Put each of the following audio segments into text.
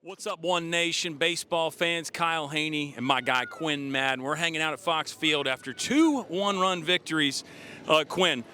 What's up, One Nation baseball fans? Kyle Haney and my guy Quinn Madden. We're hanging out at Fox Field after two one-run victories. Quinn,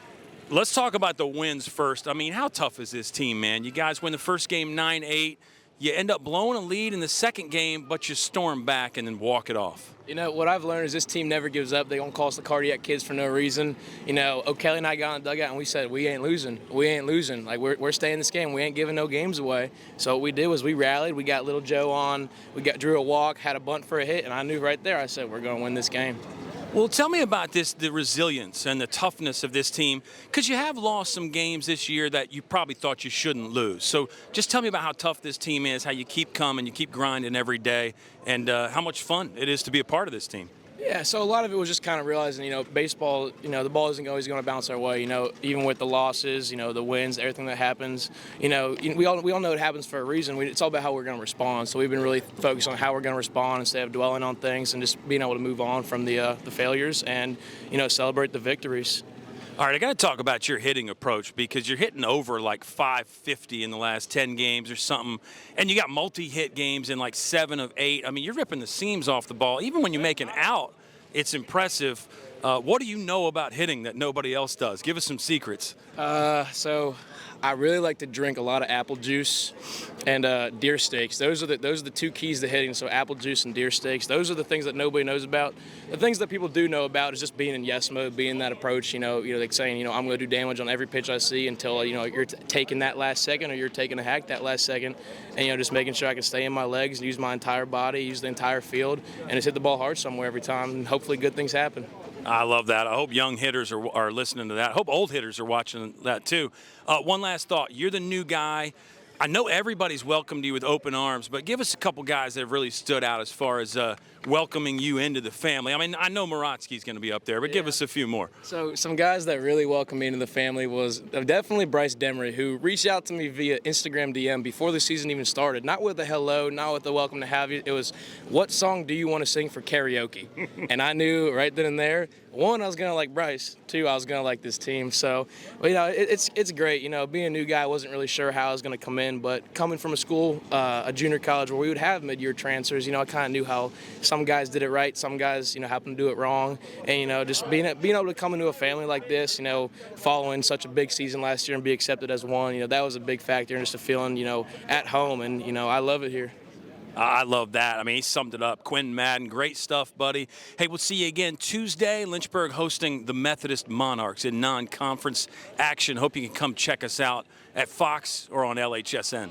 let's talk about the wins first. I mean, how tough is this team, man? You guys win the first game 9-8. You end up blowing a lead in the second game, but you storm back and then walk it off. You know, what I've learned is this team never gives up. They don't call us the cardiac kids for no reason. You know, O'Kelly and I got in the dugout and we said, we ain't losing. We ain't losing. Like, we're staying this game. We ain't giving no games away. So what we did was we rallied. We got little Joe on. We drew a walk, had a bunt for a hit, and I knew right there, I said, we're going to win this game. Well, tell me about the resilience and the toughness of this team, because you have lost some games this year that you probably thought you shouldn't lose. So just tell me about how tough this team is, how you keep coming, you keep grinding every day, and how much fun it is to be a part of this team. Yeah, so a lot of it was just kind of realizing, you know, baseball, you know, the ball isn't always going to bounce our way. You know, even with the losses, you know, the wins, everything that happens, you know, we all know it happens for a reason. It's all about how we're going to respond. So we've been really focused on how we're going to respond instead of dwelling on things and just being able to move on from the failures and, you know, celebrate the victories. All right, I got to talk about your hitting approach, because you're hitting over like 550 in the last 10 games or something, and you got multi-hit games in like 7 of 8. I mean, you're ripping the seams off the ball. Even when you make an out, it's impressive. What do you know about hitting that nobody else does? Give us some secrets. So I really like to drink a lot of apple juice and deer steaks. Those are the two keys to hitting. So apple juice and deer steaks. Those are the things that nobody knows about. The things that people do know about is just being in yes mode, being that approach. You know, like saying, you know, I'm going to do damage on every pitch I see until you know you're taking that last second or you're taking a hack that last second, and you know just making sure I can stay in my legs and use my entire body, use the entire field, and just hit the ball hard somewhere every time. And hopefully good things happen. I love that. I hope young hitters are listening to that. I hope old hitters are watching that too. One last thought. You're the new guy. I know everybody's welcomed you with open arms, but give us a couple guys that have really stood out as far as welcoming you into the family. I mean, I know Morotsky's going to be up there, but give us a few more. So some guys that really welcomed me into the family was definitely Bryce Demery, who reached out to me via Instagram DM before the season even started. Not with a hello, not with a welcome to have you. It was, what song do you want to sing for karaoke? And I knew right then and there, one, I was going to like Bryce. Two, I was going to like this team. So, you know, it's great. You know, being a new guy, I wasn't really sure how I was going to come in, but coming from a school, a junior college where we would have mid-year transfers, you know, I kind of knew how some guys did it right, some guys, you know, happened to do it wrong. And, you know, just being able to come into a family like this, you know, following such a big season last year and be accepted as one, you know, that was a big factor, and just a feeling, you know, at home. And, you know, I love it here. I love that. I mean, he summed it up. Quinn Madden, great stuff, buddy. Hey, we'll see you again Tuesday. Lynchburg hosting the Methodist Monarchs in non-conference action. Hope you can come check us out at Fox or on LHSN.